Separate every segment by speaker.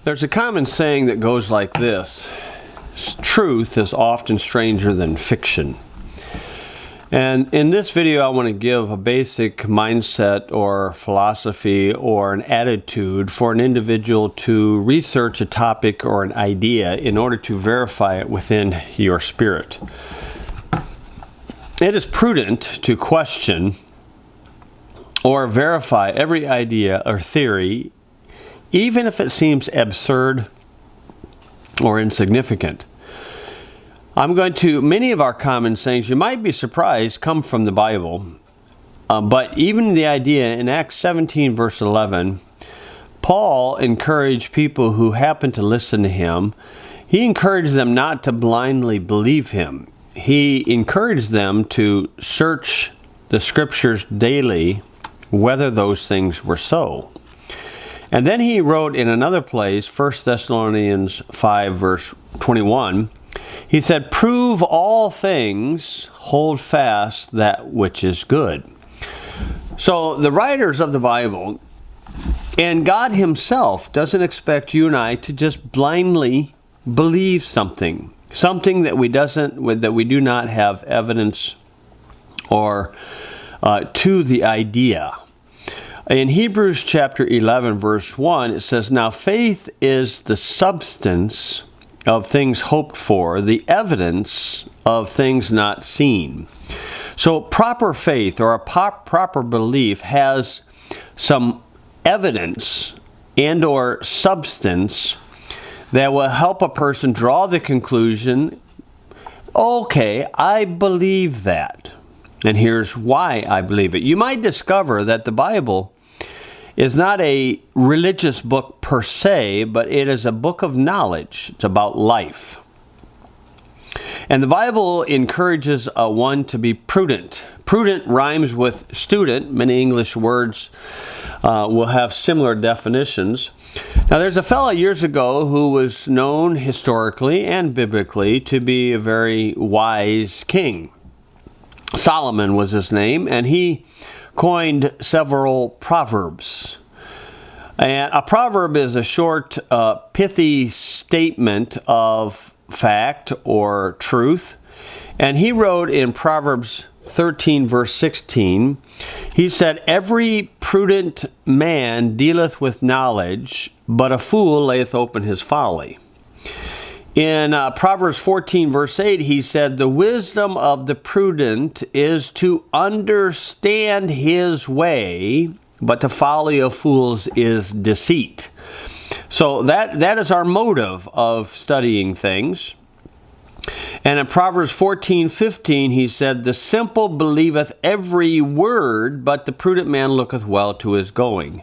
Speaker 1: There's a common saying that goes like this: truth is often stranger than fiction. And in this video, I want to give a basic mindset or philosophy or an attitude for an individual to research a topic or an idea in order to verify it within your spirit. It is prudent to question or verify every idea or theory, even if it seems absurd or insignificant. Many of our common sayings, you might be surprised, come from the Bible. But even the idea in Acts 17 verse 11, Paul encouraged people who happened to listen to him. He encouraged them not to blindly believe him. He encouraged them to search the scriptures daily, whether those things were so. And then he wrote in another place, 1 Thessalonians 5 verse 21, he said, "Prove all things, hold fast that which is good." So the writers of the Bible and God himself doesn't expect you and I to just blindly believe something that we do not have evidence or to the idea. In Hebrews chapter 11 verse 1, it says, "Now faith is the substance of things hoped for, the evidence of things not seen." So proper faith or a proper belief has some evidence and or substance that will help a person draw the conclusion, okay, I believe that, and here's why I believe it. You might discover that the Bible is not a religious book per se, but it is a book of knowledge. It's about life. And the Bible encourages one to be prudent. Prudent rhymes with student. Many English words will have similar definitions. Now, there's a fellow years ago who was known historically and biblically to be a very wise king. Solomon was his name, and he coined several proverbs. And a proverb is a short, pithy statement of fact or truth. And he wrote in Proverbs 13 verse 16, he said, "Every prudent man dealeth with knowledge, but a fool layeth open his folly." In Proverbs 14 verse 8, he said, "The wisdom of the prudent is to understand his way, but the folly of fools is deceit." So that is our motive of studying things. And in Proverbs 14:15, he said, "The simple believeth every word, but the prudent man looketh well to his going."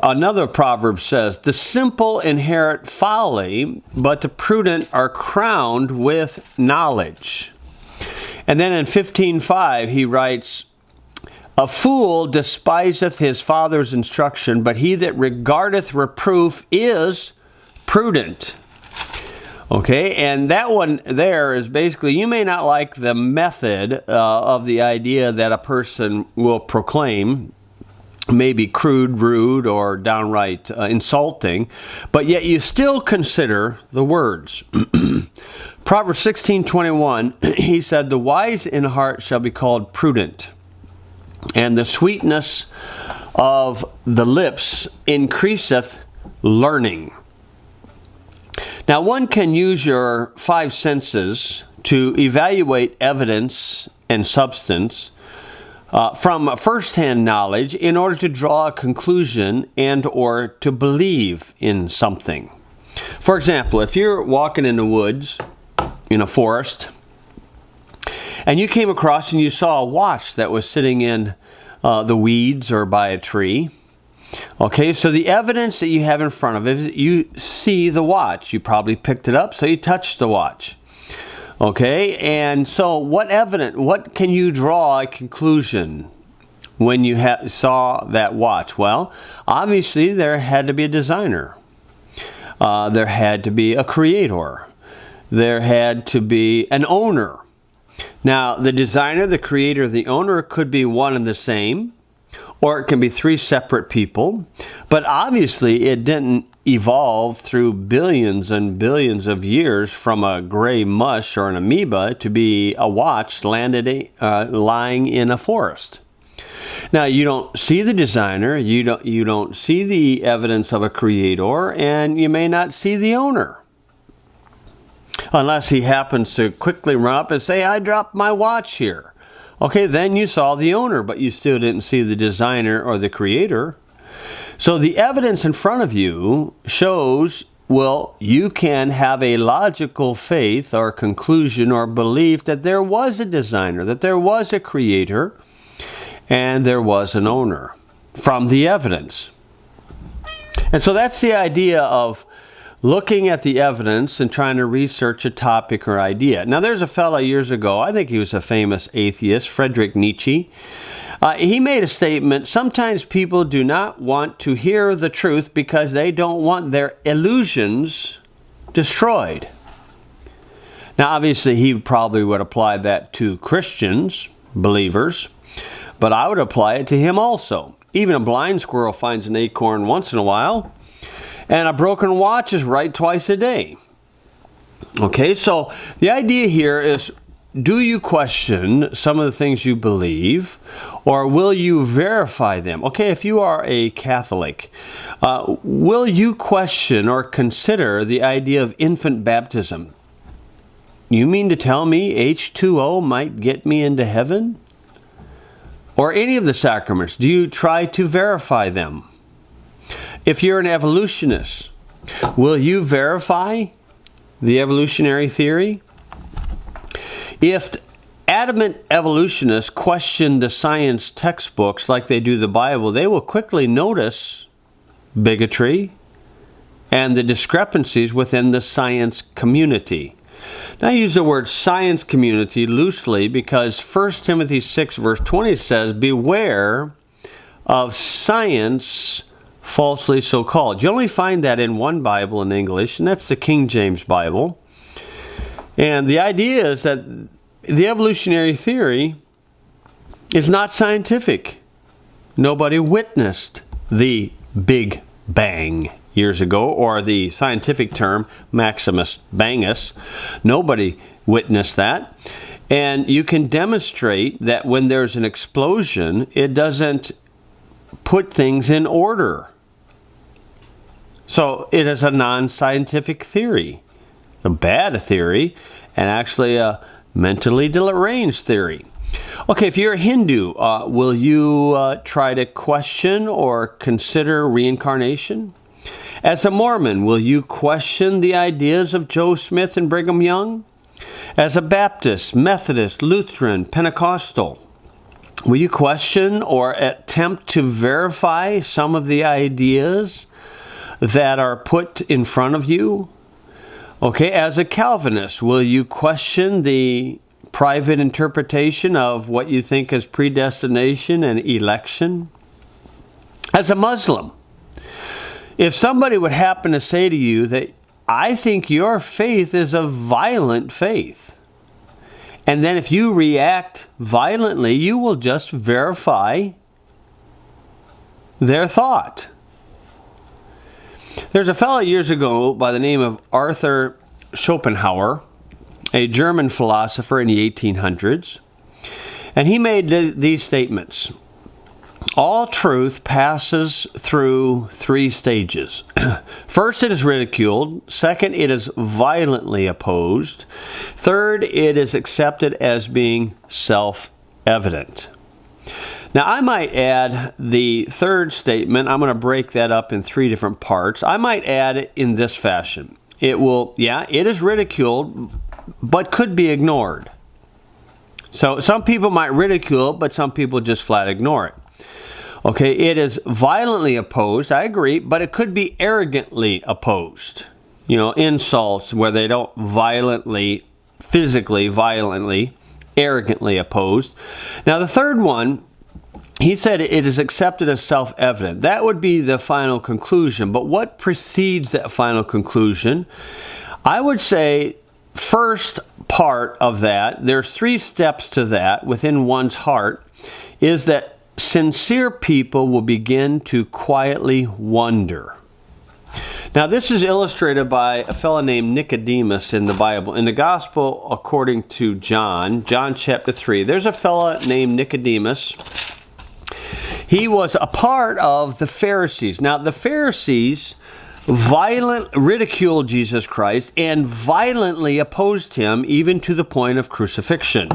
Speaker 1: Another proverb says, "The simple inherit folly, but the prudent are crowned with knowledge." And then in 15:5 he writes, "A fool despiseth his father's instruction, but he that regardeth reproof is prudent." Okay, and that one there is basically, you may not like the method of the idea that a person will proclaim, maybe crude, rude, or downright insulting, but yet you still consider the words. Proverbs 16:21, he said, "The wise in heart shall be called prudent, and the sweetness of the lips increaseth learning." Now, one can use your five senses to evaluate evidence and substance from first-hand knowledge in order to draw a conclusion and or to believe in something. For example, if you're walking in the woods, in a forest, and you came across and you saw a watch that was sitting in the weeds or by a tree, okay, so the evidence that you have in front of it, you see the watch. You probably picked it up, so you touched the watch. Okay, and so what can you draw a conclusion when you saw that watch? Well, obviously there had to be a designer. There had to be a creator. There had to be an owner. Now, the designer, the creator, the owner could be one and the same, or it can be three separate people. But obviously it didn't evolve through billions and billions of years from a gray mush or an amoeba to be a watch landed lying in a forest. Now, you don't see the designer, you don't see the evidence of a creator, and you may not see the owner. Unless he happens to quickly run up and say, I dropped my watch here. Okay, then you saw the owner, but you still didn't see the designer or the creator. So the evidence in front of you shows, well, you can have a logical faith or conclusion or belief that there was a designer, that there was a creator, and there was an owner from the evidence. And so that's the idea of looking at the evidence and trying to research a topic or idea. Now, there's a fellow years ago, I think he was a famous atheist, Friedrich Nietzsche. He made a statement, sometimes people do not want to hear the truth because they don't want their illusions destroyed. Now, obviously, he probably would apply that to Christians, believers, but I would apply it to him also. Even a blind squirrel finds an acorn once in a while, and a broken watch is right twice a day. Okay, so the idea here is, do you question some of the things you believe, or will you verify them? Okay, if you are a Catholic, will you question or consider the idea of infant baptism? You mean to tell me H2O might get me into heaven? Or any of the sacraments, do you try to verify them? If you're an evolutionist, will you verify the evolutionary theory? If adamant evolutionists question the science textbooks like they do the Bible, they will quickly notice bigotry and the discrepancies within the science community. Now, I use the word science community loosely because 1 Timothy 6 verse 20 says, beware of science falsely so called. You only find that in one Bible in English, and that's the King James Bible. And the idea is that the evolutionary theory is not scientific. Nobody witnessed the Big Bang years ago, or the scientific term Maximus Bangus. Nobody witnessed that. And you can demonstrate that when there's an explosion, it doesn't put things in order. So it is a non-scientific theory, a bad theory, and actually a mentally deranged theory. Okay, if you're a Hindu, will you try to question or consider reincarnation? As a Mormon, will you question the ideas of Joe Smith and Brigham Young? As a Baptist, Methodist, Lutheran, Pentecostal, will you question or attempt to verify some of the ideas that are put in front of you? Okay, as a Calvinist, will you question the private interpretation of what you think is predestination and election? As a Muslim, if somebody would happen to say to you that I think your faith is a violent faith, and then if you react violently, you will just verify their thought. There's a fellow years ago by the name of Arthur Schopenhauer, a German philosopher in the 1800s, and he made these statements. All truth passes through three stages. First, it is ridiculed. Second, it is violently opposed. Third, it is accepted as being self-evident. Now, I might add the third statement. I'm going to break that up in three different parts. I might add it in this fashion. It is ridiculed, but could be ignored. So some people might ridicule it, but some people just flat ignore it. Okay, it is violently opposed, I agree, but it could be arrogantly opposed. You know, insults where they don't physically violently, arrogantly opposed. Now, the third one, he said it is accepted as self-evident. That would be the final conclusion. But what precedes that final conclusion? I would say first part of that, there's three steps to that within one's heart, is that sincere people will begin to quietly wonder. Now, this is illustrated by a fellow named Nicodemus in the Bible. In the Gospel according to John chapter 3, there's a fellow named Nicodemus. He was a part of the Pharisees. Now, the Pharisees violently ridiculed Jesus Christ and violently opposed him, even to the point of crucifixion.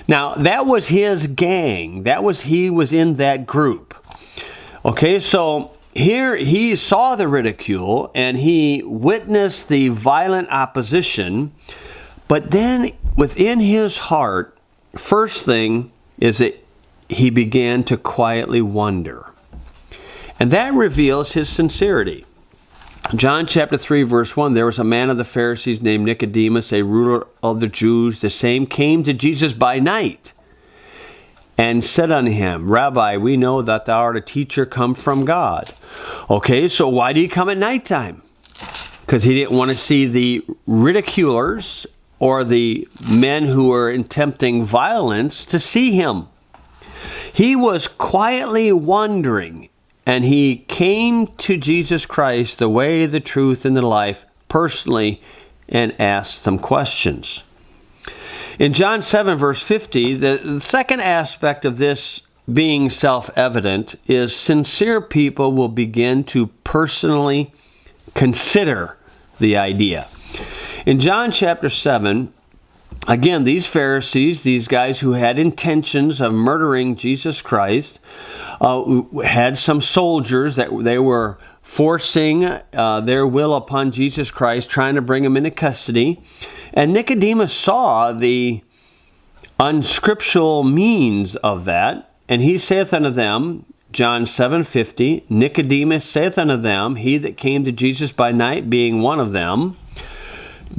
Speaker 1: Now, that was his gang. He was in that group. Okay, so here he saw the ridicule and he witnessed the violent opposition, but then within his heart, first thing is that he began to quietly wonder. And that reveals his sincerity. John chapter 3 verse 1, there was a man of the Pharisees named Nicodemus, a ruler of the Jews. The same came to Jesus by night and said unto him, Rabbi, we know that thou art a teacher come from God. Okay, so why did he come at nighttime? Because he didn't want to see the ridiculers or the men who were attempting violence to see him. He was quietly wondering, and he came to Jesus Christ, the way, the truth, and the life, personally, and asked some questions. In John 7, verse 50, the second aspect of this being self-evident is sincere people will begin to personally consider the idea. In John chapter 7, again, these Pharisees, these guys who had intentions of murdering Jesus Christ, had some soldiers that they were forcing their will upon Jesus Christ, trying to bring him into custody. And Nicodemus saw the unscriptural means of that, and he saith unto them, John 7:50, Nicodemus saith unto them, he that came to Jesus by night, being one of them,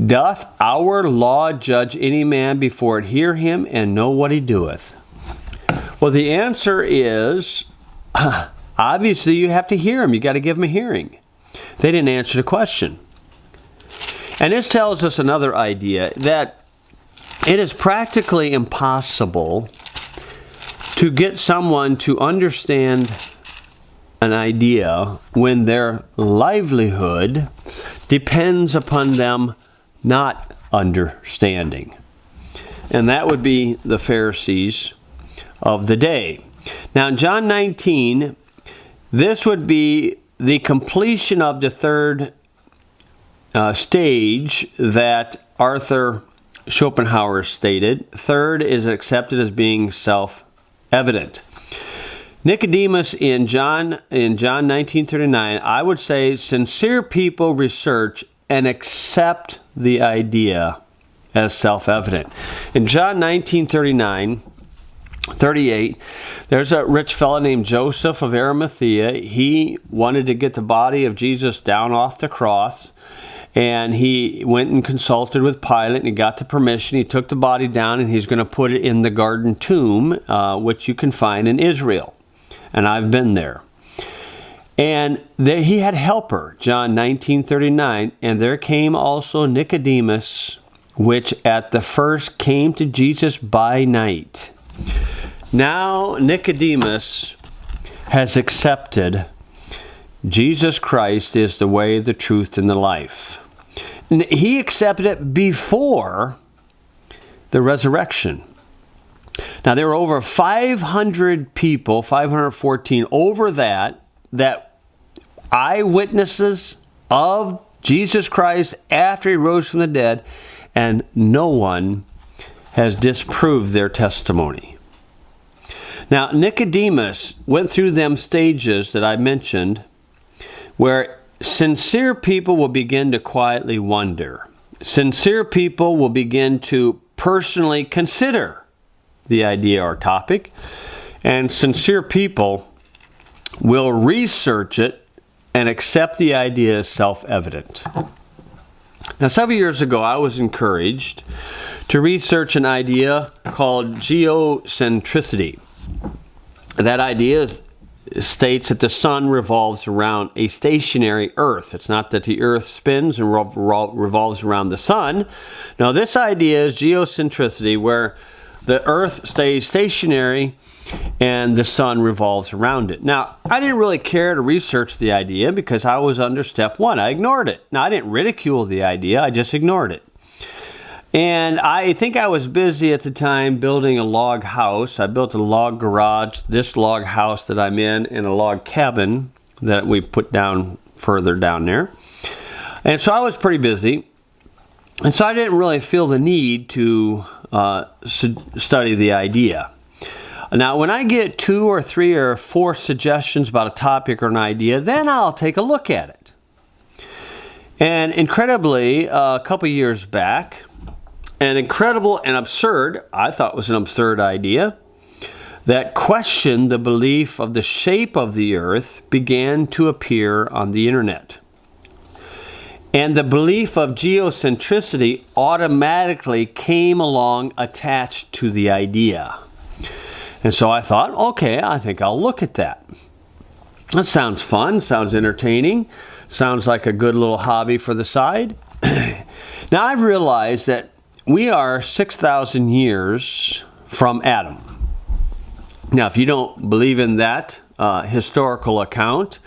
Speaker 1: doth our law judge any man before it hear him and know what he doeth? Well, the answer is, obviously you have to hear him. You got to give him a hearing. They didn't answer the question. And this tells us another idea, that it is practically impossible to get someone to understand an idea when their livelihood depends upon them not understanding. And that would be the Pharisees of the day. Now in John 19, this would be the completion of the third stage that Arthur Schopenhauer stated. Third is accepted as being self-evident. Nicodemus in John 19:39, I would say sincere people research and accept the idea as self-evident. In John 19:38, there's a rich fellow named Joseph of Arimathea. He wanted to get the body of Jesus down off the cross, and he went and consulted with Pilate, and he got the permission. He took the body down, and he's going to put it in the garden tomb, which you can find in Israel. And I've been there. And there he had a helper, John 19:39, and there came also Nicodemus, which at the first came to Jesus by night. Now Nicodemus has accepted Jesus Christ is the way, the truth, and the life. He accepted it before the resurrection. Now, there were over 500 people, 514, over that eyewitnesses of Jesus Christ after he rose from the dead, and no one has disproved their testimony. Now, Nicodemus went through them stages that I mentioned, where sincere people will begin to quietly wonder. Sincere people will begin to personally consider the idea or topic, and sincere people will research it and accept the idea as self-evident. Now, several years ago, I was encouraged to research an idea called geocentricity. That idea states that the sun revolves around a stationary earth. It's not that the earth spins and revolves around the sun. Now, this idea is geocentricity, where the earth stays stationary and the sun revolves around it. Now, I didn't really care to research the idea because I was under step one. I ignored it. Now, I didn't ridicule the idea, I just ignored it. And I think I was busy at the time building a log house. I built a log garage, this log house that I'm in, and a log cabin that we put down further down there. And so I was pretty busy. And so I didn't really feel the need to study the idea. Now, when I get 2 or 3 or 4 suggestions about a topic or an idea, then I'll take a look at it. And incredibly, a couple years back, an incredible and absurd, I thought was an absurd idea, that questioned the belief of the shape of the earth began to appear on the internet. And the belief of geocentricity automatically came along attached to the idea. And so I thought, okay, I think I'll look at that. That sounds fun, sounds entertaining, sounds like a good little hobby for the side. Now I've realized that we are 6,000 years from Adam. Now, if you don't believe in that historical account,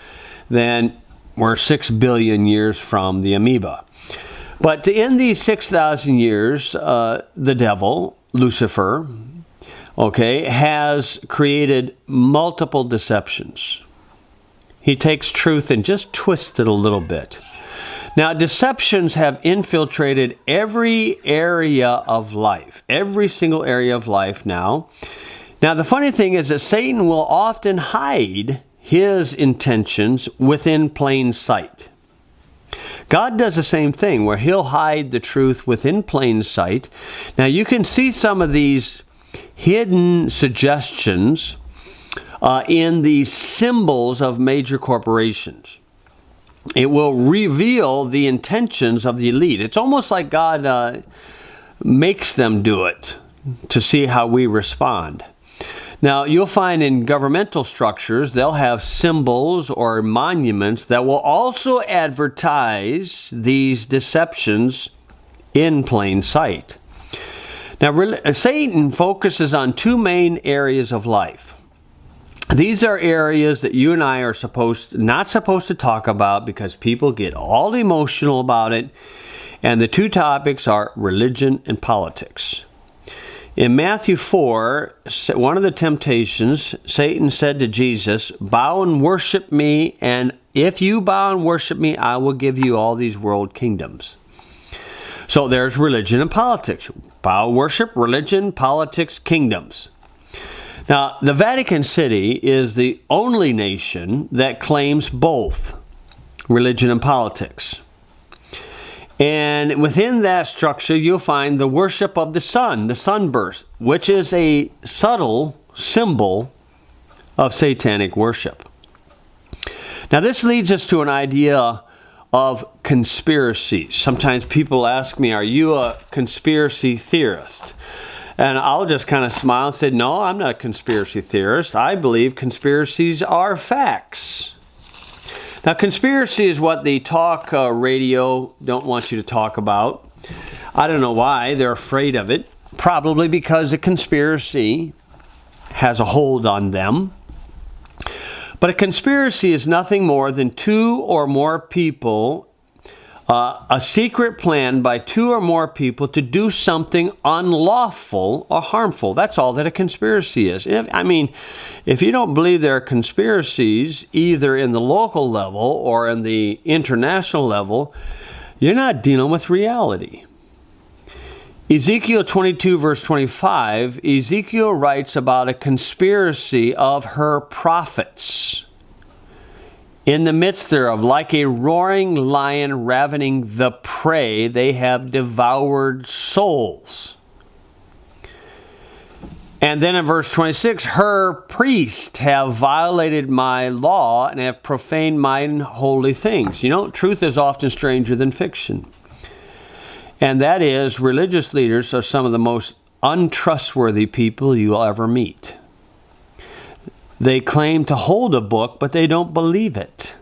Speaker 1: then we're 6 billion years from the amoeba. But in these 6,000 years, the devil, Lucifer, has created multiple deceptions. He takes truth and just twists it a little bit. Now, deceptions have infiltrated every area of life, every single area of life now. Now, the funny thing is that Satan will often hide his intentions within plain sight. God does the same thing, where he'll hide the truth within plain sight. Now, you can see some of these hidden suggestions in the symbols of major corporations. It will reveal the intentions of the elite. It's almost like God makes them do it to see how we respond. Now, you'll find in governmental structures, they'll have symbols or monuments that will also advertise these deceptions in plain sight. Now, Satan focuses on 2 main areas of life. These are areas that you and I are not supposed to talk about because people get all emotional about it. And the 2 topics are religion and politics. In Matthew 4, one of the temptations, Satan said to Jesus, "Bow and worship me, and if you bow and worship me, I will give you all these world kingdoms." So there's religion and politics. Bow, worship, religion, politics, kingdoms. Now, the Vatican City is the only nation that claims both religion and politics. And within that structure, you'll find the worship of the sun, the sunburst, which is a subtle symbol of satanic worship. Now, this leads us to an idea of conspiracies. Sometimes people ask me, are you a conspiracy theorist? And I'll just kind of smile and say, no, I'm not a conspiracy theorist. I believe conspiracies are facts. Now, conspiracy is what the talk radio don't want you to talk about. I don't know why they're afraid of it. Probably because a conspiracy has a hold on them. But a conspiracy is nothing more than 2 or more people, a secret plan by 2 or more people to do something unlawful or harmful. That's all that a conspiracy is. If you don't believe there are conspiracies, either in the local level or in the international level, you're not dealing with reality. Ezekiel 22 verse 25, Ezekiel writes about a conspiracy of her prophets. In the midst thereof, like a roaring lion ravening the prey, they have devoured souls. And then in verse 26, her priests have violated my law and have profaned mine holy things. You know, truth is often stranger than fiction. And that is, religious leaders are some of the most untrustworthy people you'll ever meet. They claim to hold a book, but they don't believe it.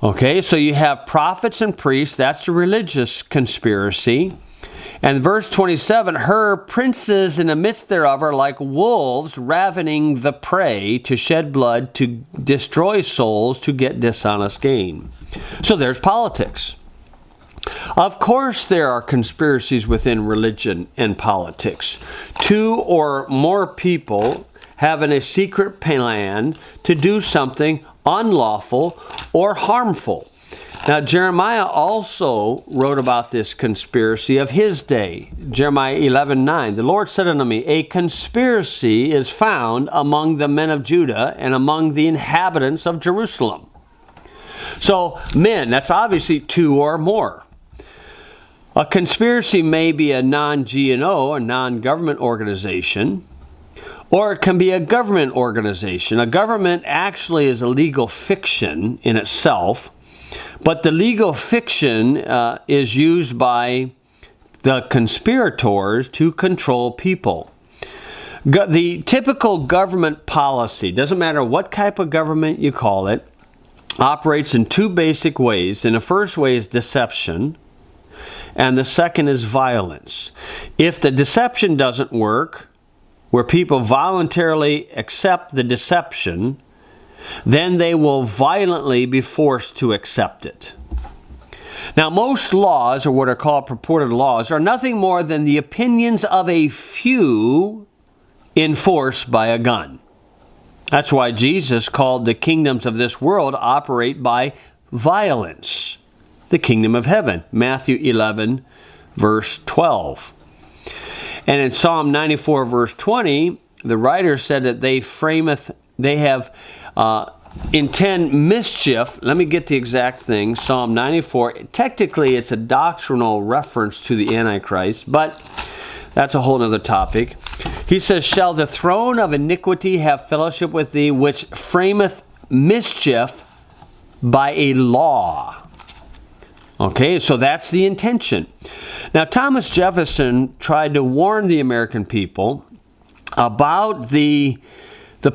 Speaker 1: Okay, so you have prophets and priests, that's a religious conspiracy. And verse 27, her princes in the midst thereof are like wolves ravening the prey, to shed blood, to destroy souls, to get dishonest gain. So there's politics. Of course there are conspiracies within religion and politics. Two or more people having a secret plan to do something unlawful or harmful. Now, Jeremiah also wrote about this conspiracy of his day. Jeremiah 11:9. The Lord said unto me, a conspiracy is found among the men of Judah and among the inhabitants of Jerusalem. So, men, that's obviously two or more. A conspiracy may be a non-GNO, a non-government organization, or it can be a government organization. A government actually is a legal fiction in itself, but the legal fiction is used by the conspirators to control people. The typical government policy, doesn't matter what type of government you call it, operates in two basic ways. And the first way is deception, and the second is violence. If the deception doesn't work, where people voluntarily accept the deception, then they will violently be forced to accept it. Now, most laws, or what are called purported laws, are nothing more than the opinions of a few enforced by a gun. That's why Jesus called the kingdoms of this world operate by violence. The kingdom of heaven, Matthew 11, verse 12. And in Psalm 94, verse 20, the writer said that they have intend mischief. Let me get the exact thing. Psalm 94. Technically, it's a doctrinal reference to the Antichrist, but that's a whole other topic. He says, shall the throne of iniquity have fellowship with thee, which frameth mischief by a law? Okay, so that's the intention. Now, Thomas Jefferson tried to warn the American people about the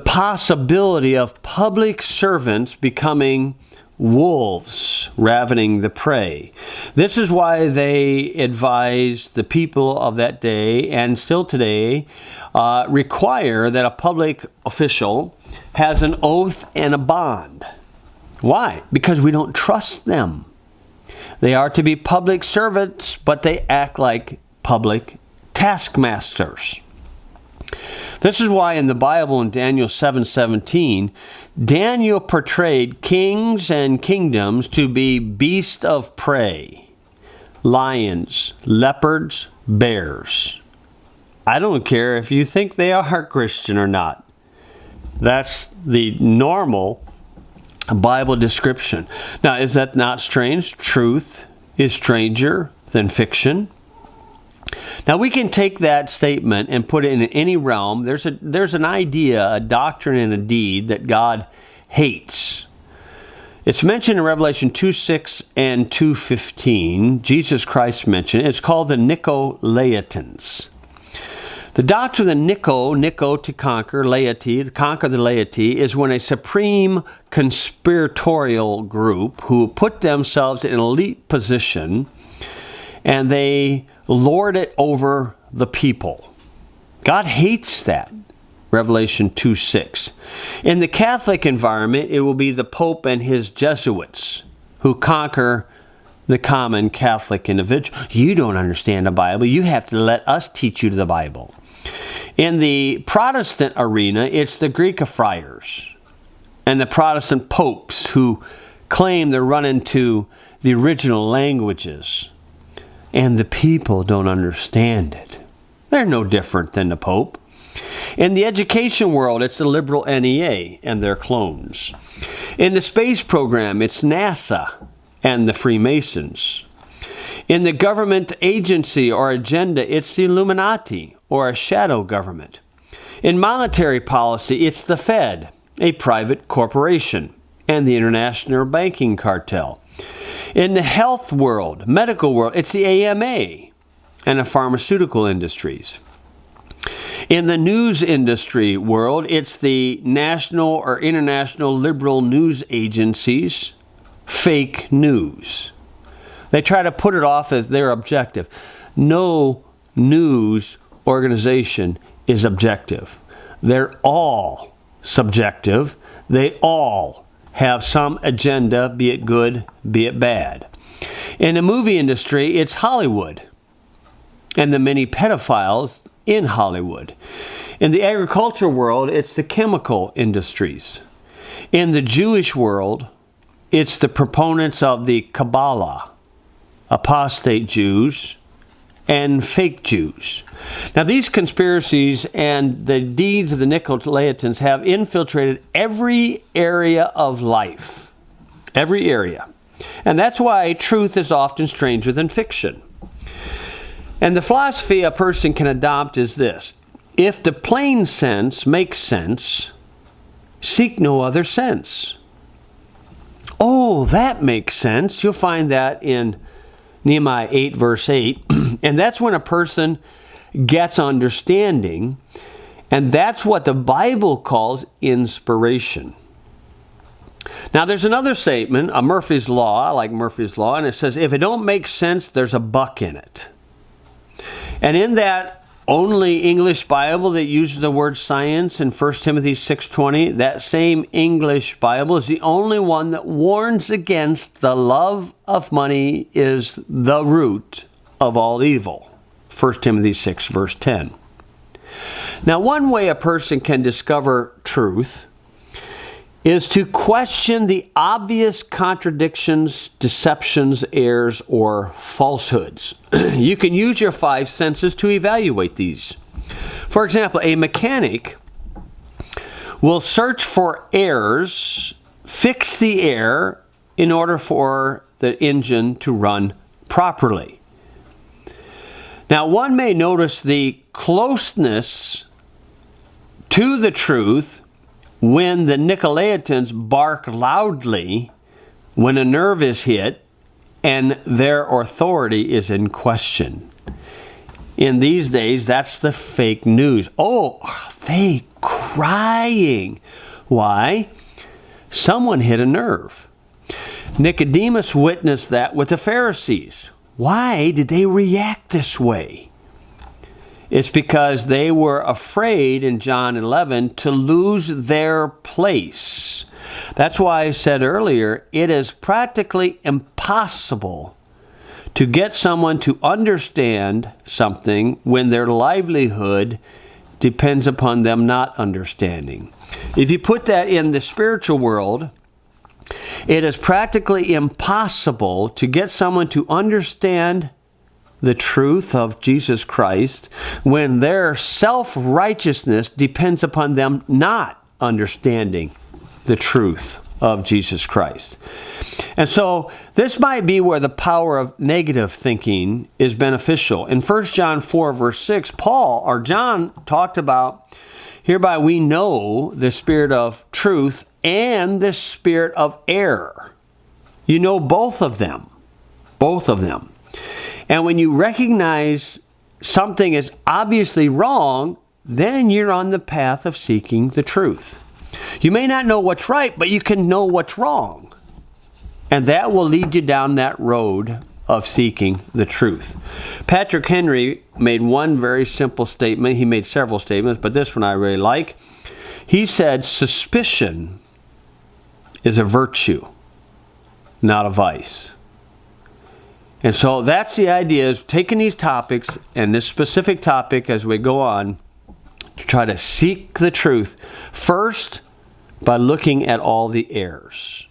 Speaker 1: possibility of public servants becoming wolves, ravening the prey. This is why they advised the people of that day, and still today, require that a public official has an oath and a bond. Why? Because we don't trust them. They are to be public servants, but they act like public taskmasters. This is why in the Bible in Daniel 7:17, Daniel portrayed kings and kingdoms to be beasts of prey, lions, leopards, bears. I don't care if you think they are Christian or not. That's the normal Bible description. Now, is that not strange? Truth is stranger than fiction. Now, we can take that statement and put it in any realm. There's an idea, a doctrine, and a deed that God hates. It's mentioned in Revelation 2:6 and 2:15. Jesus Christ mentioned it. It's called the Nicolaitans. The doctrine of Nico to conquer, laity, to conquer the laity, is when a supreme conspiratorial group who put themselves in an elite position and they lord it over the people. God hates that. Revelation 2:6. In the Catholic environment, it will be the Pope and his Jesuits who conquer the common Catholic individual. You don't understand the Bible. You have to let us teach you the Bible. In the Protestant arena, it's the Greek friars and the Protestant popes who claim they're running to the original languages. And the people don't understand it. They're no different than the Pope. In the education world, it's the liberal NEA and their clones. In the space program, it's NASA and the Freemasons. In the government agency or agenda, it's the Illuminati or a shadow government. In monetary policy, it's the Fed, a private corporation, and the international banking cartel. In the health world, medical world, it's the AMA and the pharmaceutical industries. In the news industry world, it's the national or international liberal news agencies, fake news. They try to put it off as their objective. no news organization is objective. They're all subjective. They all have some agenda, be it good, be it bad. In the movie industry, it's Hollywood and the many pedophiles in Hollywood. In the agriculture world, it's the chemical industries. In the Jewish world, it's the proponents of the Kabbalah, apostate Jews, and fake Jews. Now, these conspiracies and the deeds of the Nicolaitans have infiltrated every area of life. Every area. And that's why truth is often stranger than fiction. And the philosophy a person can adopt is this: if the plain sense makes sense, seek no other sense. Oh, that makes sense. You'll find that in Nehemiah 8, verse 8. And that's when a person gets understanding. And that's what the Bible calls inspiration. Now, there's another statement, a Murphy's Law. I like Murphy's Law. And it says, if it don't make sense, there's a buck in it. And in that only English Bible that uses the word science in 1 Timothy 6:20, that same English Bible is the only one that warns against the love of money is the root of all evil. 1 Timothy 6, verse 10. Now, one way a person can discover truth is to question the obvious contradictions, deceptions, errors, or falsehoods. You can use your five senses to evaluate these. For example, a mechanic will search for errors, fix the error in order for the engine to run properly. Now, one may notice the closeness to the truth when the Nicolaitans bark loudly when a nerve is hit and their authority is in question. In these days, that's the fake news. Oh, are they crying? Why? Someone hit a nerve. Nicodemus witnessed that with the Pharisees. Why did they react this way? It's because they were afraid in John 11 to lose their place. That's why I said earlier, it is practically impossible to get someone to understand something when their livelihood depends upon them not understanding. If you put that in the spiritual world, it is practically impossible to get someone to understand the truth of Jesus Christ when their self-righteousness depends upon them not understanding the truth of Jesus Christ. And so this might be where the power of negative thinking is beneficial. In 1 John 4, verse 6, John talked about, hereby we know the spirit of truth and the spirit of error. You know both of them. Both of them. And when you recognize something is obviously wrong, then you're on the path of seeking the truth. You may not know what's right, but you can know what's wrong. And that will lead you down that road of seeking the truth. Patrick Henry made one very simple statement. He made several statements, but this one I really like. He said, suspicion is a virtue, not a vice. And so that's the idea, is taking these topics and this specific topic as we go on to try to seek the truth. First, by looking at all the errors.